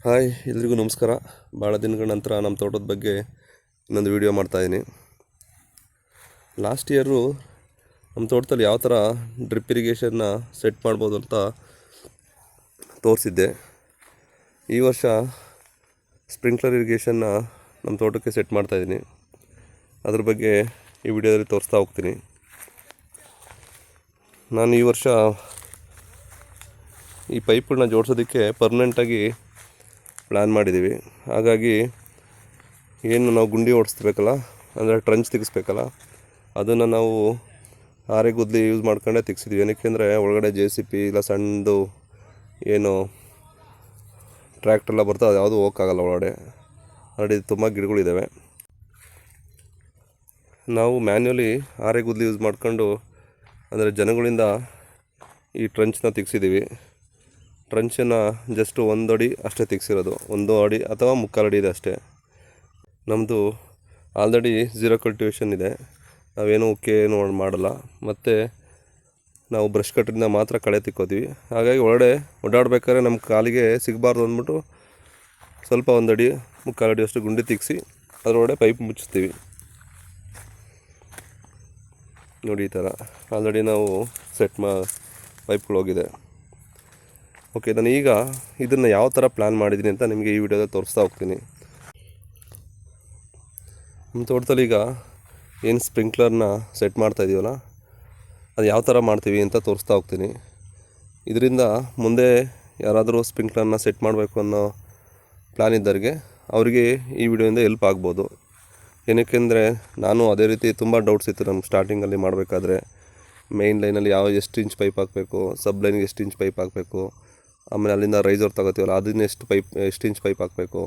Hi ಎಲ್ರಿಗೂ ನಮಸ್ಕಾರ. ಭಾಳ ದಿನಗಳ ನಂತರ ನಮ್ಮ ತೋಟದ ಬಗ್ಗೆ ಇನ್ನೊಂದು ವೀಡಿಯೋ ಮಾಡ್ತಾಯಿದ್ದೀನಿ. ಲಾಸ್ಟ್ ಇಯರು ನಮ್ಮ ತೋಟದಲ್ಲಿ ಯಾವ ಥರ ಡ್ರಿಪ್ ಇರಿಗೇಷನ್ನ ಸೆಟ್ ಮಾಡ್ಬೋದು ಅಂತ ತೋರಿಸಿದ್ದೆ. ಈ ವರ್ಷ ಸ್ಪ್ರಿಂಕ್ಲರ್ ಇರಿಗೇಷನ್ನ ನಮ್ಮ ತೋಟಕ್ಕೆ ಸೆಟ್ ಮಾಡ್ತಾಯಿದ್ದೀನಿ. ಅದ್ರ ಬಗ್ಗೆ ಈ ವಿಡಿಯೋದಲ್ಲಿ ತೋರಿಸ್ತಾ ಹೋಗ್ತೀನಿ. ನಾನು ಈ ವರ್ಷ ಈ ಪೈಪುಗಳನ್ನ ಜೋಡಿಸೋದಕ್ಕೆ ಪರ್ಮನೆಂಟಾಗಿ ಪ್ಲ್ಯಾನ್ ಮಾಡಿದ್ದೀವಿ. ಹಾಗಾಗಿ ಏನು ನಾವು ಗುಂಡಿ ಓಡಿಸ್ಬೇಕಲ್ಲ, ಅಂದರೆ ಟ್ರಂಚ್ ತೆಗಿಸ್ಬೇಕಲ್ಲ, ಅದನ್ನು ನಾವು ಆರೆಗುದ್ಲಿ ಯೂಸ್ ಮಾಡ್ಕೊಂಡೇ ತೆಗ್ಸಿದ್ವಿ. ಏನಕ್ಕೆಂದರೆ ಒಳಗಡೆ JCB ಇಲ್ಲ ಸಣ್ಣದು ಏನು ಟ್ರ್ಯಾಕ್ಟ್ರೆಲ್ಲ ಬರ್ತದೆ, ಅದು ಯಾವುದೂ ಹೋಗೋಕ್ಕಾಗಲ್ಲ ಒಳಗಡೆ. ಆಲ್ರೆಡಿ ತುಂಬ ಗಿಡಗಳಿದ್ದಾವೆ. ನಾವು ಮ್ಯಾನ್ಯುವಲಿ ಆರೆಗುದ್ಲಿ ಯೂಸ್ ಮಾಡ್ಕೊಂಡು, ಅಂದರೆ ಜನಗಳಿಂದ ಈ ಟ್ರಂಚನ್ನ ತೆಗ್ಸಿದ್ದೀವಿ. ಟ್ರಂಚನ್ನು ಜಸ್ಟ್ 1 ಅಡಿ ಅಷ್ಟೇ ತೆಗ್ಸಿರೋದು, 1 ಅಡಿ ಅಥವಾ 3/4 ಅಡಿ ಇದೆ ಅಷ್ಟೇ. ನಮ್ಮದು ಆಲ್ರೆಡಿ ಝೀರೋ ಕಲ್ಟಿವೇಷನ್ ಇದೆ. ನಾವೇನು ಏನು ಮಾಡಲ್ಲ. ಮತ್ತು ನಾವು ಬ್ರಷ್ ಕಟ್ರಿಂದ ಮಾತ್ರ ಕಳೆ ತಿಕ್ಕೋತೀವಿ. ಹಾಗಾಗಿ ಒಳಗಡೆ ಓಡಾಡ್ಬೇಕಾದ್ರೆ ನಮ್ಮ ಕಾಲಿಗೆ ಸಿಗಬಾರ್ದು ಅಂದ್ಬಿಟ್ಟು ಸ್ವಲ್ಪ 1 ಅಡಿ 3/4 ಅಡಿ ಅಷ್ಟು ಗುಂಡಿ ತಿಕ್ಸಿ ಅದರೊಳಗಡೆ ಪೈಪ್ ಮುಚ್ಚಿಸ್ತೀವಿ. ನೋಡಿ, ಈ ಥರ ಆಲ್ರೆಡಿ ನಾವು ಪೈಪ್ಗಳು ಹೋಗಿದೆ. ಓಕೆ, ನಾನು ಈಗ ಇದನ್ನು ಯಾವ ಥರ ಪ್ಲ್ಯಾನ್ ಮಾಡಿದ್ದೀನಿ ಅಂತ ನಿಮಗೆ ಈ ವಿಡಿಯೋದಲ್ಲಿ ತೋರಿಸ್ತಾ ಹೋಗ್ತೀನಿ. ನಮ್ಮ ತೋಟದಲ್ಲಿ ಈಗ ಏನು ಸ್ಪ್ರಿಂಕ್ಲರ್ನ ಸೆಟ್ ಮಾಡ್ತಾಯಿದ್ದೀವಲ್ಲ, ಅದು ಯಾವ ಥರ ಮಾಡ್ತೀವಿ ಅಂತ ತೋರಿಸ್ತಾ ಹೋಗ್ತೀನಿ. ಇದರಿಂದ ಮುಂದೆ ಯಾರಾದರೂ ಸ್ಪ್ರಿಂಕ್ಲರ್ನ ಸೆಟ್ ಮಾಡಬೇಕು ಅನ್ನೋ ಪ್ಲ್ಯಾನ್ ಇದ್ದವ್ರಿಗೆ ಅವರಿಗೆ ಈ ವಿಡಿಯೋಯಿಂದ ಹೆಲ್ಪ್ ಆಗ್ಬೋದು. ಏನಕ್ಕೆಂದರೆ ನಾನು ಅದೇ ರೀತಿ ತುಂಬ ಡೌಟ್ಸ್ ಇತ್ತು ನಮ್ಗೆ ಸ್ಟಾರ್ಟಿಂಗಲ್ಲಿ ಮಾಡಬೇಕಾದ್ರೆ. ಮೇಯ್ನ್ ಲೈನಲ್ಲಿ ಎಷ್ಟು ಇಂಚ್ ಪೈಪ್ ಹಾಕಬೇಕು, ಸಬ್ ಲೈನ್ಗೆ ಎಷ್ಟು ಇಂಚ್ ಪೈಪ್ ಹಾಕಬೇಕು, ಆಮೇಲೆ ಅಲ್ಲಿಂದ ರೈಸರ್ ತಗೋತೀವಲ್ಲ ಅದನ್ನ ಎಷ್ಟು ಇಂಚ್ ಪೈಪ್ ಹಾಕಬೇಕು,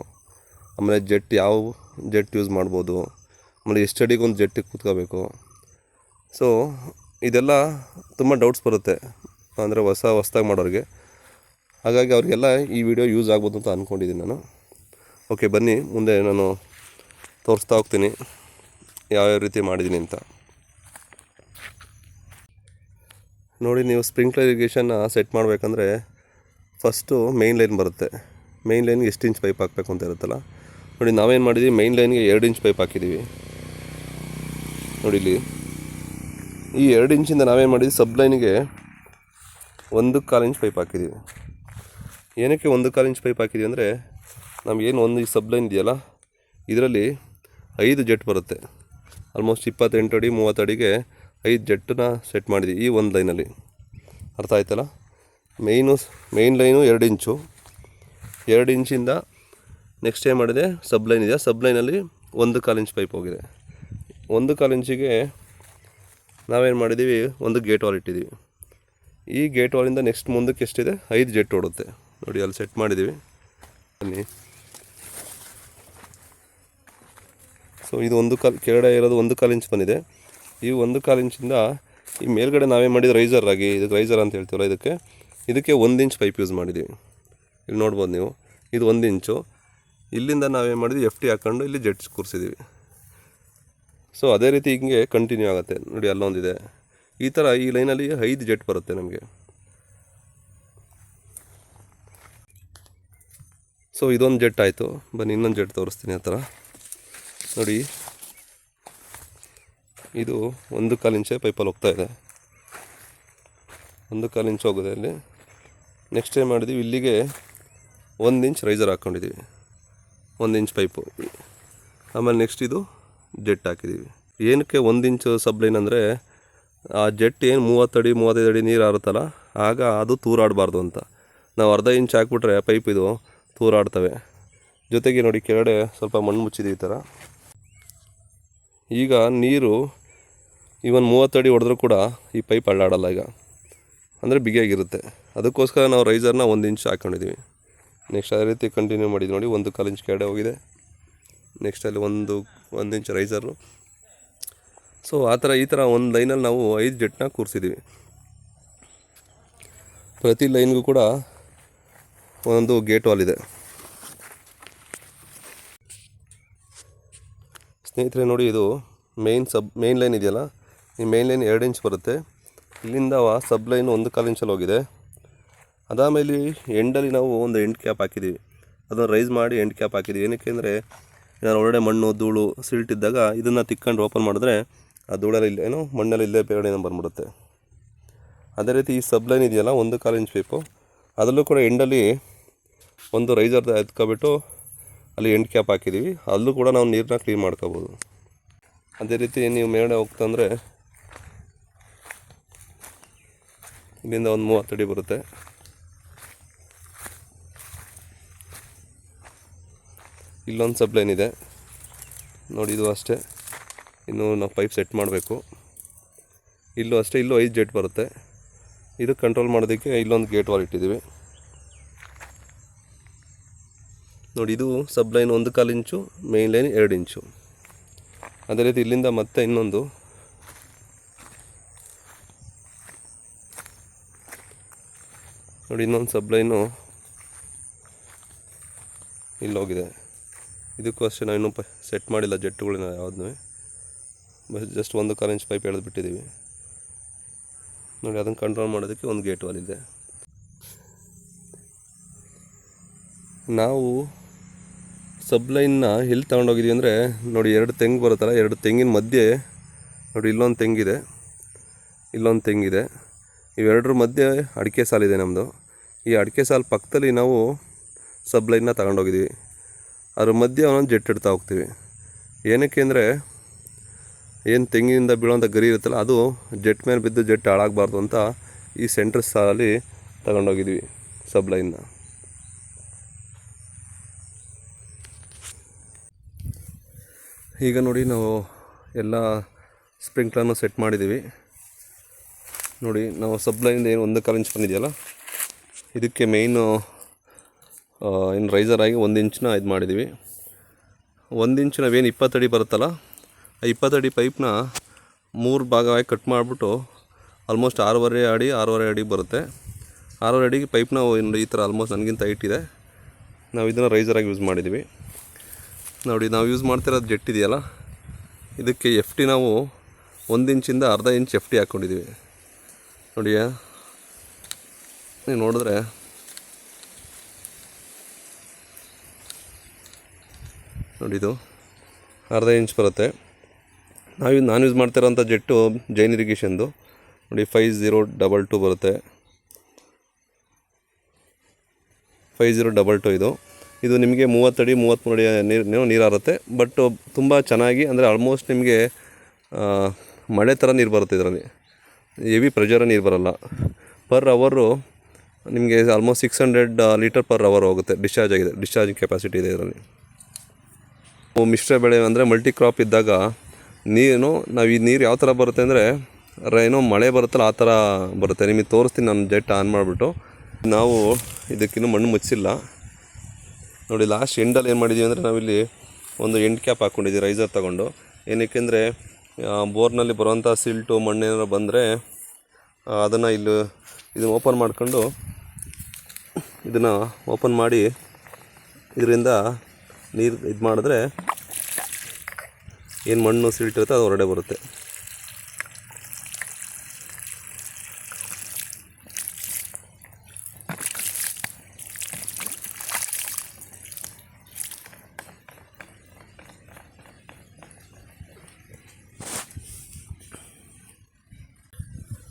ಆಮೇಲೆ ಯಾವ ಜೆಟ್ ಯೂಸ್ ಮಾಡ್ಬೋದು, ಆಮೇಲೆ ಎಷ್ಟು ಅಡಿಗೆ ಒಂದು ಜೆಟ್ಟಿಗೆ ಕೂತ್ಕೋಬೇಕು. ಸೊ ಇದೆಲ್ಲ ತುಂಬ ಡೌಟ್ಸ್ ಬರುತ್ತೆ, ಅಂದರೆ ಹೊಸ್ದಾಗಿ ಮಾಡೋರಿಗೆ. ಹಾಗಾಗಿ ಅವ್ರಿಗೆಲ್ಲ ಈ ವಿಡಿಯೋ ಯೂಸ್ ಆಗ್ಬೋದು ಅಂತ ಅಂದ್ಕೊಂಡಿದ್ದೀನಿ ನಾನು. ಓಕೆ, ಬನ್ನಿ ಮುಂದೆ ನಾನು ತೋರಿಸ್ತಾ ಹೋಗ್ತೀನಿ ಯಾವ್ಯಾವ ರೀತಿ ಮಾಡಿದ್ದೀನಿ ಅಂತ. ನೋಡಿ, ನೀವು ಸ್ಪ್ರಿಂಕ್ಲರ್ ಇರಿಗೇಷನ್ನ ಸೆಟ್ ಮಾಡಬೇಕಂದ್ರೆ ಫಸ್ಟು ಮೇಯ್ನ್ ಲೈನ್ ಬರುತ್ತೆ. ಮೇಯ್ನ್ ಲೈನ್ಗೆ ಎಷ್ಟು ಇಂಚ್ ಪೈಪ್ ಹಾಕಬೇಕು ಅಂತ ಇರುತ್ತಲ್ಲ. ನೋಡಿ, ನಾವೇನು ಮಾಡಿದ್ದೀವಿ, ಮೇಯ್ನ್ ಲೈನ್ಗೆ 2 ಇಂಚ್ ಪೈಪ್ ಹಾಕಿದ್ದೀವಿ. ನೋಡಿ, ಇಲ್ಲಿ ಈ 2 ಇಂಚಿಂದ ನಾವೇನು ಮಾಡಿದ್ವಿ, ಸಬ್ ಲೈನಿಗೆ 1/4 ಇಂಚ್ ಪೈಪ್ ಹಾಕಿದ್ದೀವಿ. ಏನಕ್ಕೆ 1/4 ಇಂಚ್ ಪೈಪ್ ಹಾಕಿದ್ದೀವಿ ಅಂದರೆ, ನಮಗೇನು ಈ ಸಬ್ ಲೈನ್ ಇದೆಯಲ್ಲ, ಇದರಲ್ಲಿ 5 ಜೆಟ್ ಬರುತ್ತೆ. ಆಲ್ಮೋಸ್ಟ್ 28 ಅಡಿ 30 ಅಡಿಗೆ 5 ಜೆಟ್ಟನ್ನ ಸೆಟ್ ಮಾಡಿದ್ದೀವಿ ಈ ಒಂದು ಲೈನಲ್ಲಿ. ಅರ್ಥ ಆಯ್ತಲ್ಲ? ಮೇಯ್ನ್ ಲೈನು 2 ಇಂಚು. 2 ಇಂಚಿಂದ ನೆಕ್ಸ್ಟ್ ಏನು ಮಾಡಿದೆ, ಸಬ್ ಲೈನ್ ಇದೆ, ಸಬ್ ಲೈನಲ್ಲಿ 1/4 ಇಂಚ್ ಪೈಪ್ ಹೋಗಿದೆ. 1/4 ಇಂಚಿಗೆ ನಾವೇನು ಮಾಡಿದ್ದೀವಿ, ಒಂದು ಗೇಟ್ ವಾಲ್ ಇಟ್ಟಿದ್ದೀವಿ. ಈ ಗೇಟ್ ವಾಲಿಂದ ನೆಕ್ಸ್ಟ್ ಮುಂದಕ್ಕೆ ಎಷ್ಟಿದೆ, 5 ಜೆಟ್ ಓಡುತ್ತೆ. ನೋಡಿ, ಅಲ್ಲಿ ಸೆಟ್ ಮಾಡಿದ್ದೀವಿ. ಬನ್ನಿ. ಸೊ ಇದು ಕೆಳಗಡೆ ಇರೋದು 1/4 ಇಂಚ್ ಬಂದಿದೆ. ಈ 1/4 ಇಂಚಿಂದ ಈ ಮೇಲ್ಗಡೆ ನಾವೇನು ಮಾಡಿದ್ದು, ಇದಕ್ಕೆ ರೈಸರ್ ಅಂತ ಹೇಳ್ತೀವಲ್ಲ, ಇದಕ್ಕೆ 1 ಇಂಚ್ ಪೈಪ್ ಯೂಸ್ ಮಾಡಿದ್ದೀವಿ. ಇಲ್ಲಿ ನೋಡ್ಬೋದು ನೀವು, ಇದು 1 ಇಂಚು. ಇಲ್ಲಿಂದ ನಾವೇನು ಮಾಡಿದ್ವಿ, FT ಹಾಕ್ಕೊಂಡು ಇಲ್ಲಿ ಜೆಟ್ಸ್ ಕೂರಿಸಿದ್ದೀವಿ. ಸೊ ಅದೇ ರೀತಿ ಹಿಂಗೆ ಕಂಟಿನ್ಯೂ ಆಗುತ್ತೆ. ನೋಡಿ, ಅಲ್ಲೊಂದಿದೆ. ಈ ಥರ ಈ ಲೈನಲ್ಲಿ 5 ಜೆಟ್ ಬರುತ್ತೆ ನಮಗೆ. ಸೊ ಇದೊಂದು ಜೆಟ್ ಆಯಿತು. ಬನ್ನಿ, ಇನ್ನೊಂದು ಜೆಟ್ ತೋರಿಸ್ತೀನಿ. ಆ ಥರ ನೋಡಿ, ಇದು 1/4 ಇಂಚೆ ಪೈಪಲ್ಲಿ ಹೋಗ್ತಾಯಿದೆ. 1/4 ಇಂಚ್ ಹೋಗಿದೆ ಇಲ್ಲಿ. ನೆಕ್ಸ್ಟ್ ಏನು ಮಾಡಿದ್ದೀವಿ, ಇಲ್ಲಿಗೆ 1 ಇಂಚ್ ರೈಸರ್ ಹಾಕ್ಕೊಂಡಿದ್ದೀವಿ, 1 ಇಂಚ್ ಪೈಪು. ಆಮೇಲೆ ನೆಕ್ಸ್ಟ್ ಇದು ಜೆಟ್ ಹಾಕಿದ್ದೀವಿ. ಏನಕ್ಕೆ 1 ಇಂಚ್ ಸಬ್ ಲೈನ್ ಅಂದರೆ, ಆ ಜೆಟ್ ಏನು 30 ಅಡಿ 35 ಅಡಿ ನೀರು ಆರುತ್ತಲ್ಲ, ಆಗ ಅದು ತೂರಾಡಬಾರ್ದು ಅಂತ. ನಾವು ಅರ್ಧ ಇಂಚ್ ಹಾಕ್ಬಿಟ್ರೆ ಪೈಪ್ ಇದು ತೂರಾಡ್ತವೆ. ಜೊತೆಗೆ ನೋಡಿ, ಕೆಳಗಡೆ ಸ್ವಲ್ಪ ಮಣ್ಣು ಮುಚ್ಚಿದ್ದೀವಿ ಈ ಥರ. ಈಗ ನೀರು ಇವನ್ 30 ಅಡಿ ಹೊಡೆದ್ರೂ ಕೂಡ ಈ ಪೈಪ್ ಅಳ್ಳಾಡಲ್ಲ ಈಗ, ಅಂದರೆ ಬಿಗಿಯಾಗಿರುತ್ತೆ. ಅದಕ್ಕೋಸ್ಕರ ನಾವು ರೈಸರ್ನ 1 ಇಂಚ್ ಹಾಕ್ಕೊಂಡಿದ್ದೀವಿ. ನೆಕ್ಸ್ಟ್ ಅದೇ ರೀತಿ ಕಂಟಿನ್ಯೂ ಮಾಡಿದ್ವಿ. ನೋಡಿ, 1/4 ಇಂಚ್ ಕೆಳಗಡೆ ಹೋಗಿದೆ. ನೆಕ್ಸ್ಟ್ ಅಲ್ಲಿ 1 ಇಂಚ್ ರೈಸರು. ಸೊ ಈ ಥರ ಒಂದು ಲೈನಲ್ಲಿ ನಾವು 5 ಜೆಟ್ನ ಕೂರಿಸಿದ್ದೀವಿ. ಪ್ರತಿ ಲೈನ್ಗೂ ಕೂಡ ಒಂದೊಂದು ಗೇಟ್ ವಾಲ್ ಇದೆ. ಸ್ನೇಹಿತರೆ ನೋಡಿ, ಇದು ಮೇಯ್ನ್ ಲೈನ್ ಇದೆಯಲ್ಲ, ಈ ಮೇಯ್ನ್ ಲೈನ್ 2 ಇಂಚ್ ಬರುತ್ತೆ. ಇಲ್ಲಿಂದ ಸಬ್ ಲೈನ್ 1/4 ಇಂಚಲ್ಲಿ ಹೋಗಿದೆ. ಅದಾದಮೇಲೆ ಎಂಡಲ್ಲಿ ನಾವು ಒಂದು ಎಂಡ್ ಕ್ಯಾಪ್ ಹಾಕಿದ್ದೀವಿ. ಅದನ್ನು ರೈಸ್ ಮಾಡಿ ಎಂಡ್ ಕ್ಯಾಪ್ ಹಾಕಿದ್ದೀವಿ. ಏನಕ್ಕೆ ಅಂದರೆ ಏನಾದ್ರು ಒಳ್ಳೆ ಮಣ್ಣು ಧೂಳು ಸಿಲ್ಟಿದ್ದಾಗ ಇದನ್ನು ತಿಕ್ಕೊಂಡು ಓಪನ್ ಮಾಡಿದ್ರೆ ಆ ಧೂಳಲ್ಲಿ ಇಲ್ಲ ಏನೋ ಮಣ್ಣಲ್ಲಿ ಇಲ್ಲೇ ಬೇರೆ ಬಂದ್ಬಿಡುತ್ತೆ. ಅದೇ ರೀತಿ ಈ ಸಬ್ಲೈನ್ ಇದೆಯಲ್ಲ 1.25 ಇಂಚ್ ಪೈಪು, ಅದರಲ್ಲೂ ಕೂಡ ಎಂಡಲ್ಲಿ ಒಂದು ರೈಸರ್ ಎತ್ಕೊಬಿಟ್ಟು ಅಲ್ಲಿ ಎಂಡ್ ಕ್ಯಾಪ್ ಹಾಕಿದ್ದೀವಿ. ಅಲ್ಲೂ ಕೂಡ ನಾವು ನೀರನ್ನ ಕ್ಲೀನ್ ಮಾಡ್ಕೋಬೋದು. ಅದೇ ರೀತಿ ನೀವು ಮೇಲ್ಗಡೆ ಹೋಗ್ತಂದರೆ ಇಲ್ಲಿಂದ ಒಂದು 30 ಅಡಿ ಬರುತ್ತೆ. ಇಲ್ಲೊಂದು ಸಬ್ಲೈನ್ ಇದೆ ನೋಡಿ, ಇದು ಅಷ್ಟೇ. ಇನ್ನು ನಾವು ಪೈಪ್ ಸೆಟ್ ಮಾಡಬೇಕು. ಇಲ್ಲೂ ಅಷ್ಟೇ, ಇಲ್ಲೂ 5 ಜೆಟ್ ಬರುತ್ತೆ. ಇದು ಕಂಟ್ರೋಲ್ ಮಾಡೋದಕ್ಕೆ ಇಲ್ಲೊಂದು ಗೇಟ್ ವಾಲ್ ಇಟ್ಟಿದ್ದೀವಿ ನೋಡಿ. ಇದು ಸಬ್ಲೈನ್ 1.25 ಇಂಚು, ಮೇನ್ ಲೈನ್ 2 ಇಂಚು. ಅದೇ ರೀತಿ ಇಲ್ಲಿಂದ ಮತ್ತೆ ಇನ್ನೊಂದು ನೋಡಿ, ಇನ್ನೊಂದು ಸಬ್ಲೈನು ಇಲ್ಲೋಗಿದೆ. ಇದಕ್ಕೂ ಅಷ್ಟೇ ನಾವು ಇನ್ನೂ ಸೆಟ್ ಮಾಡಿಲ್ಲ ಜೆಟ್ಟುಗಳನ್ನ ಯಾವುದನ್ನೂ, ಜಸ್ಟ್ 1.25 ಇಂಚ್ ಪೈಪ್ ಎಳೆದು ಬಿಟ್ಟಿದ್ದೀವಿ ನೋಡಿ. ಅದನ್ನು ಕಂಟ್ರೋಲ್ ಮಾಡೋದಕ್ಕೆ ಒಂದು ಗೇಟ್ ವಾಲ್ ಇದೆ. ನಾವು ಸಬ್ಲೈನ್ನ ಎಲ್ಲಿ ತೊಗೊಂಡೋಗಿದ್ದೀವಿ ಅಂದರೆ ನೋಡಿ, 2 ತೆಂಗು ಬರುತ್ತಲ್ಲ, 2 ತೆಂಗಿನ ಮಧ್ಯೆ ನೋಡಿ ಇಲ್ಲೊಂದು ತೆಂಗಿದೆ, ಇಲ್ಲೊಂದು ತೆಂಗಿದೆ. ಇವೆರಡರ ಮಧ್ಯೆ ಅಡಿಕೆ ಸಾಲಿದೆ ನಮ್ಮದು. ಈ ಅಡಿಕೆ ಸಾಲು ಪಕ್ಕದಲ್ಲಿ ನಾವು ಸಬ್ಲೈನ್ನ ತಗೊಂಡೋಗಿದ್ದೀವಿ. ಅದ್ರ ಮಧ್ಯೆ ಒಂದೊಂದು ಜೆಟ್ ಇಡ್ತಾ ಹೋಗ್ತೀವಿ. ಏನಕ್ಕೆ ಅಂದರೆ ಏನು ತೆಂಗಿನಿಂದ ಬೀಳೋಂಥ ಗರಿ ಇರುತ್ತಲ್ಲ, ಅದು ಜೆಟ್ ಮೇಲೆ ಬಿದ್ದು ಜೆಟ್ ಹಾಳಾಗಬಾರ್ದು ಅಂತ ಈ ಸೆಂಟ್ರ್ ಸಾಲಲ್ಲಿ ತಗೊಂಡೋಗಿದ್ವಿ ಸಬ್ಲೈನ್ನ. ಈಗ ನೋಡಿ, ನಾವು ಎಲ್ಲ ಸ್ಪ್ರಿಂಕ್ಲರ್ನ ಸೆಟ್ ಮಾಡಿದ್ದೀವಿ ನೋಡಿ. ನಾವು ಸಬ್ಲೈನಿಂದ ಏನು 1.25 ಇಂಚ್ ಬಂದಿದೆಯಲ್ಲ, ಇದಕ್ಕೆ ಮೇಯ್ನು ಏನು ರೈಸರ್ ಆಗಿ 1 ಇಂಚನ್ನ ಇದು ಮಾಡಿದ್ದೀವಿ. 1 ಇಂಚು ನಾವೇನು 20 ಅಡಿ ಬರುತ್ತಲ್ಲ, ಆ 20 ಅಡಿ ಪೈಪ್ನ 3 ಭಾಗವಾಗಿ ಕಟ್ ಮಾಡಿಬಿಟ್ಟು ಆಲ್ಮೋಸ್ಟ್ 6.5 ಅಡಿ ಬರುತ್ತೆ. 6.5 ಅಡಿಗೆ ಪೈಪ್ನ ಈ ಥರ ಆಲ್ಮೋಸ್ಟ್ ನನಗಿಂತ ಹೈಟ್ ಇದೆ. ನಾವು ಇದನ್ನು ರೈಸರಾಗಿ ಯೂಸ್ ಮಾಡಿದ್ದೀವಿ ನೋಡಿ. ನಾವು ಯೂಸ್ ಮಾಡ್ತಿರೋದು ಜೆಟ್ ಇದೆಯಲ್ಲ, ಇದಕ್ಕೆ ಎಫ್ ಟಿ ನಾವು 1 ಇಂಚಿಂದ ಅರ್ಧ ಇಂಚ್ ಎಫ್ ಟಿ ಹಾಕ್ಕೊಂಡಿದ್ದೀವಿ ನೋಡಿ. ನೀವು ನೋಡಿದ್ರೆ ನೋಡಿ, ಇದು ಅರ್ಧ ಇಂಚ್ ಬರುತ್ತೆ. ನಾನು ಯೂಸ್ ಮಾಡ್ತಿರೋಂಥ ಜೆಟ್ಟು ಜೈನ್ ಇರಿಗೇಷನ್ದು ನೋಡಿ, 5022 ಬರುತ್ತೆ. 5022 ಇದು ನಿಮಗೆ 30 ಅಡಿ 33 ಅಡಿ ನೀರು ಹಾರುತ್ತೆ. ಬಟ್ ತುಂಬ ಚೆನ್ನಾಗಿ ಅಂದರೆ ಆಲ್ಮೋಸ್ಟ್ ನಿಮಗೆ ಮಳೆ ಥರ ನೀರು ಬರುತ್ತೆ. ಇದರಲ್ಲಿ ಹೆವಿ ಪ್ರೆಷರ ನೀರು ಬರೋಲ್ಲ. ಪರ್ ಅವರು ನಿಮಗೆ ಆಲ್ಮೋಸ್ಟ್ 600 ಲೀಟರ್ ಪರ್ ಅವರ್ ಹೋಗುತ್ತೆ. ಡಿಸ್ಚಾರ್ಜಿಂಗ್ ಕೆಪಾಸಿಟಿ ಇದೆ ಇದರಲ್ಲಿ. ಮಿಶ್ರ ಬೆಳೆ ಅಂದರೆ ಮಲ್ಟಿ ಕ್ರಾಪ್ ಇದ್ದಾಗ ನಾವು ಈ ನೀರು ಯಾವ ಥರ ಬರುತ್ತೆ ಅಂದರೆ ಏನೋ ಮಳೆ ಬರುತ್ತಲ್ಲ ಆ ಥರ ಬರುತ್ತೆ. ನಿಮಗೆ ತೋರಿಸ್ತೀನಿ ನಾನು ಜೆಟ್ ಆನ್ ಮಾಡಿಬಿಟ್ಟು. ನಾವು ಇದಕ್ಕಿನ್ನೂ ಮಣ್ಣು ಮುಚ್ಚಿಲ್ಲ ನೋಡಿ. ಲಾಸ್ಟ್ ಎಂಡಲ್ಲಿ ಏನು ಮಾಡಿದ್ದೀವಿ ಅಂದರೆ ನಾವಿಲ್ಲಿ ಒಂದು ಎಂಡ್ ಕ್ಯಾಪ್ ಹಾಕ್ಕೊಂಡಿದ್ದೀವಿ ರೈಸರ್ ತೊಗೊಂಡು. ಏನಕ್ಕೆ ಅಂದರೆ ಬೋರ್ನಲ್ಲಿ ಬರುವಂಥ ಸಿಲ್ಟು ಮಣ್ಣೇನಾರು ಬಂದರೆ ಅದನ್ನು ಇದನ್ನು ಓಪನ್ ಮಾಡ್ಕೊಂಡು ಇದನ್ನು ಓಪನ್ ಮಾಡಿ ಇದರಿಂದ ನೀರು ಇದು ಮಾಡಿದ್ರೆ ಏನು ಮಣ್ಣು ಸಿಲ್ಟಿರುತ್ತೆ ಅದು ಹೊರಗಡೆ ಬರುತ್ತೆ.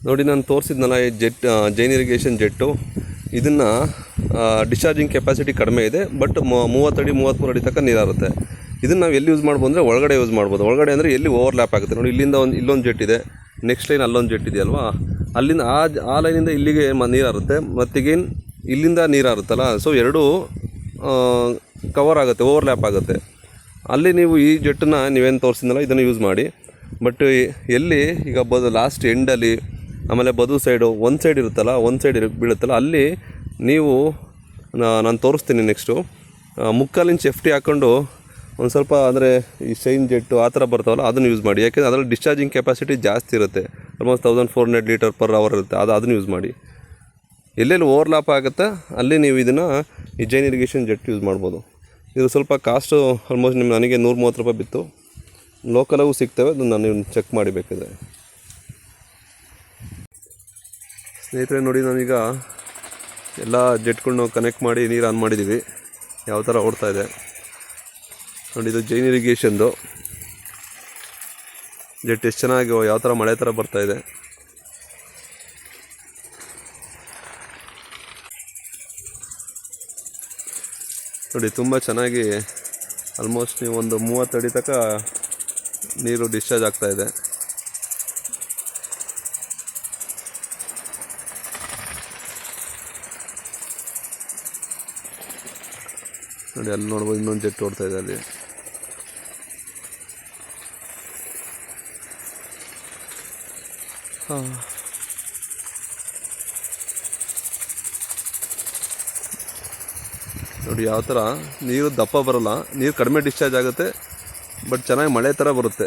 ನೋಡಿ, ನಾನು ತೋರಿಸಿದ್ನಲ್ಲ ಈ ಜೈನ್ ಇರಿಗೇಷನ್ ಜೆಟ್ಟು, ಇದನ್ನು ಡಿಸ್ಚಾರ್ಜಿಂಗ್ ಕೆಪಾಸಿಟಿ ಕಡಿಮೆ ಇದೆ. ಬಟ್ 30 ಅಡಿ 33 ಅಡಿ ತನಕ ನೀರಾರುತ್ತೆ. ಇದನ್ನು ನಾವು ಎಲ್ಲಿ ಯೂಸ್ ಮಾಡ್ಬೋದು ಅಂದರೆ ಒಳಗಡೆ ಯೂಸ್ ಮಾಡ್ಬೋದು. ಒಳಗಡೆ ಅಂದರೆ ಎಲ್ಲಿ ಓವರ್ಲ್ಯಾಪ್ ಆಗುತ್ತೆ ನೋಡಿ. ಇಲ್ಲಿಂದ ಇಲ್ಲೊಂದು ಜೆಟ್ ಇದೆ, ನೆಕ್ಸ್ಟ್ ಲೈನ್ ಅಲ್ಲೊಂದು ಜೆಟ್ ಇದೆಯಲ್ವಾ, ಅಲ್ಲಿಂದ ಆ ಲೈನಿಂದ ಇಲ್ಲಿಗೆ ನೀರಾರುತ್ತೆ. ಮತ್ತೀಗೇನು ಇಲ್ಲಿಂದ ನೀರಾರುತ್ತಲ್ಲ, ಸೊ ಎರಡೂ ಕವರ್ ಆಗುತ್ತೆ, ಓವರ್ಲ್ಯಾಪ್ ಆಗುತ್ತೆ. ಅಲ್ಲಿ ನೀವು ಈ ಜೆಟ್ಟನ್ನು ನೀವೇನು ತೋರಿಸಿದ್ನಲ್ಲ ಇದನ್ನು ಯೂಸ್ ಮಾಡಿ. ಬಟ್ ಎಲ್ಲಿ ಈಗ ಲಾಸ್ಟ್ ಎಂಡಲ್ಲಿ ಆಮೇಲೆ ಸೈಡು ಒಂದು ಸೈಡ್ ಇರುತ್ತಲ್ಲ, ಒಂದು ಸೈಡ್ ಬೀಳುತ್ತಲ್ಲ, ಅಲ್ಲಿ ನೀವು ನಾನು ತೋರಿಸ್ತೀನಿ ನೆಕ್ಸ್ಟು 3/4 ಇಂಚ್ ಎಫ್ ಟಿ ಹಾಕ್ಕೊಂಡು ಒಂದು ಸ್ವಲ್ಪ ಅಂದರೆ ಈ ಶೈನ್ ಜೆಟ್ಟು ಆ ಥರ ಬರ್ತಾವಲ್ಲ ಅದನ್ನು ಯೂಸ್ ಮಾಡಿ. ಯಾಕೆಂದರೆ ಅದರಲ್ಲಿ ಡಿಸ್ಚಾರ್ಜಿಂಗ್ ಕೆಪಾಸಿಟಿ ಜಾಸ್ತಿ ಇರುತ್ತೆ, ಆಲ್ಮೋಸ್ಟ್ 1400 ಲೀಟರ್ ಪರ್ ಅವರ್ ಇರುತ್ತೆ. ಅದನ್ನು ಯೂಸ್ ಮಾಡಿ. ಎಲ್ಲೆಲ್ಲಿ ಓವರ್ಲ್ಯಾಪ್ ಆಗುತ್ತೆ ಅಲ್ಲಿ ನೀವು ಇದನ್ನು ಈ ಜೈನ್ ಇರಿಗೇಷನ್ ಜೆಟ್ ಯೂಸ್ ಮಾಡ್ಬೋದು. ಇದು ಸ್ವಲ್ಪ ಕಾಸ್ಟು ಆಲ್ಮೋಸ್ಟ್ ನನಗೆ 130 ರೂಪಾಯಿ ಬಿತ್ತು. ಲೋಕಲಾಗೂ ಸಿಗ್ತವೆ, ಅದನ್ನು ನೀವು ಚೆಕ್ ಮಾಡಿ ಬೇಕಿದ್ರೆ. ಸ್ನೇಹಿತರೆ ನೋಡಿ, ನಾವೀಗ ಎಲ್ಲ ಜೆಟ್ಗಳನ್ನ ಕನೆಕ್ಟ್ ಮಾಡಿ ನೀರು ಆನ್ ಮಾಡಿದ್ದೀವಿ. ಯಾವ ಥರ ಓಡ್ತಾ ಇದೆ ನೋಡಿ. ಇದು ಜೈನ್ ಇರಿಗೇಷನ್ದು ಜೆಟ್ ಎಷ್ಟು ಚೆನ್ನಾಗಿ ಯಾವ ಥರ ಮಳೆ ಥರ ಬರ್ತಾಯಿದೆ. ನೋಡಿ ತುಂಬ ಚೆನ್ನಾಗಿ ಆಲ್ಮೋಸ್ಟ್ ನೀವು ಒಂದು 30 ಅಡಿ ತನಕ ನೀರು ಡಿಸ್ಚಾರ್ಜ್ ಆಗ್ತಾಯಿದೆ. ನೋಡಿ ಅಲ್ಲಿ ನೋಡ್ಬೋದು ಇನ್ನೊಂದು ಜೆಟ್ ಓಡ್ತಾ ಇದೆ ಅಲ್ಲಿ. ನೋಡಿ ಯಾವ ಥರ ನೀರು ದಪ್ಪ ಬರೋಲ್ಲ, ನೀರು ಕಡಿಮೆ ಡಿಸ್ಚಾರ್ಜ್ ಆಗುತ್ತೆ, ಬಟ್ ಚೆನ್ನಾಗಿ ಮಳೆ ಥರ ಬರುತ್ತೆ.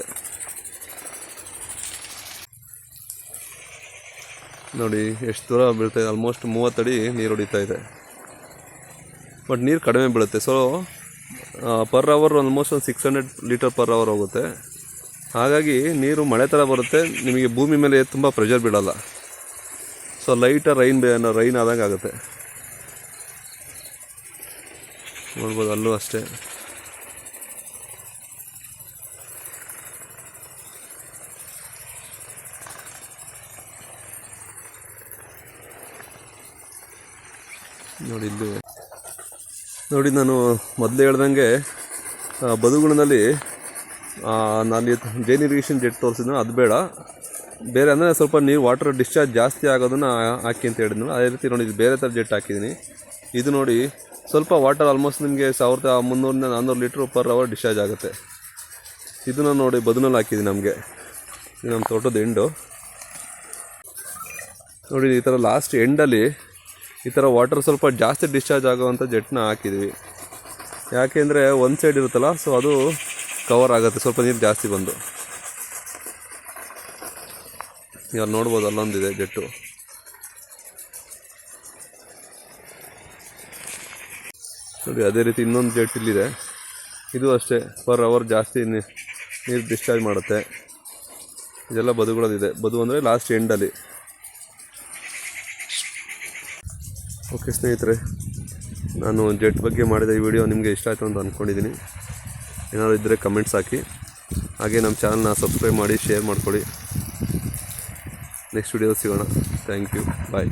ನೋಡಿ ಎಷ್ಟು ದೂರ ಬೀಳ್ತಾಯಿದೆ, ಆಲ್ಮೋಸ್ಟ್ 30 ಅಡಿ ನೀರು ಹೊಡಿತಾ ಇದೆ, ಬಟ್ ನೀರು ಕಡಿಮೆ ಬೀಳುತ್ತೆ. ಸೊ ಪರ್ ಅವರ್ ಆಲ್ಮೋಸ್ಟ್ ಒಂದು 600 ಲೀಟರ್ ಪರ್ ಅವರ್ ಹೋಗುತ್ತೆ. ಹಾಗಾಗಿ ನೀರು ಮಳೆ ಥರ ಬರುತ್ತೆ, ನಿಮಗೆ ಭೂಮಿ ಮೇಲೆ ತುಂಬ ಪ್ರೆಷರ್ ಬೀಳಲ್ಲ. ಸೊ ಲೈಟಾಗಿ ರೈನ್ ಆದಂಗೆ ಆಗುತ್ತೆ. ನೋಡ್ಬೋದು ಅಲ್ಲೂ ಅಷ್ಟೇ. ನೋಡಿ ಇಲ್ಲಿ ನೋಡಿ, ನಾನು ಮೊದಲೇ ಹೇಳ್ದಂಗೆ ಬದುಗುಣದಲ್ಲಿ ನಾನು ಜೈನ್ ಇರಿಗೇಷನ್ ಜೆಟ್ ತೋರಿಸಿದ್ನೋ ಅದು ಬೇಡ, ಬೇರೆ ಅಂದರೆ ಸ್ವಲ್ಪ ನೀರು ವಾಟರ್ ಡಿಸ್ಚಾರ್ಜ್ ಜಾಸ್ತಿ ಆಗೋದನ್ನು ಹಾಕಿ ಅಂತ ಹೇಳಿದ್ನಲ್ಲ, ಅದೇ ರೀತಿ ನೋಡಿ ಇದು ಬೇರೆ ಥರ ಜೆಟ್ ಹಾಕಿದ್ದೀನಿ. ಇದು ನೋಡಿ ಸ್ವಲ್ಪ ವಾಟರ್ ಆಲ್ಮೋಸ್ಟ್ ನಿಮಗೆ 1300-400 ಲೀಟ್ರ್ ಪರ್ ಅವರ್ ಡಿಸ್ಚಾರ್ಜ್ ಆಗುತ್ತೆ. ಇದನ್ನು ನೋಡಿ ಬದುನಲ್ಲಿ ಹಾಕಿದ್ದೀನಿ ನಮಗೆ. ಇದು ನಮ್ಮ ತೋಟದ ಎಂಡು ನೋಡಿ. ಈ ಥರ ಲಾಸ್ಟ್ ಎಂಡಲ್ಲಿ ಈ ಥರ ವಾಟರ್ ಸ್ವಲ್ಪ ಜಾಸ್ತಿ ಡಿಸ್ಚಾರ್ಜ್ ಆಗೋವಂಥ ಜೆಟ್ನ ಹಾಕಿದ್ವಿ. ಯಾಕೆಂದರೆ ಒಂದು ಸೈಡ್ ಇರುತ್ತಲ್ಲ, ಸೊ ಅದು ಕವರ್ ಆಗುತ್ತೆ ಸ್ವಲ್ಪ ನೀರು ಜಾಸ್ತಿ ಬಂದು. ಈಗ ನೋಡ್ಬೋದು ಅಲ್ಲೊಂದಿದೆ ಜೆಟ್ಟು. ನೋಡಿ ಅದೇ ರೀತಿ ಇನ್ನೊಂದು ಜೆಟ್ ಇಲ್ಲಿದೆ, ಇದು ಅಷ್ಟೇ ಪರ್ ಅವರ್ ಜಾಸ್ತಿ ನೀರು ಡಿಸ್ಚಾರ್ಜ್ ಮಾಡುತ್ತೆ. ಇದೆಲ್ಲ ಬದುಗಳದಿದೆ, ಬದು ಅಂದರೆ ಲಾಸ್ಟ್ ಎಂಡಲ್ಲಿ. ಓಕೆ ಸ್ನೇಹಿತರೆ, ನಾನು ಜೆಟ್ ಬಗ್ಗೆ ಮಾಡಿದ ಈ ವಿಡಿಯೋ ನಿಮಗೆ ಇಷ್ಟ ಆಯಿತು ಅಂತ ಅಂದ್ಕೊಂಡಿದ್ದೀನಿ. ಏನಾದರೂ ಇದ್ದರೆ ಕಮೆಂಟ್ಸ್ ಹಾಕಿ, ಹಾಗೆ ನಮ್ಮ ಚಾನಲ್ನ ಸಬ್ಸ್ಕ್ರೈಬ್ ಮಾಡಿ, ಶೇರ್ ಮಾಡ್ಕೊಳ್ಳಿ. ನೆಕ್ಸ್ಟ್ ವಿಡಿಯೋ ಸಿಗೋಣ. Thank you, bye.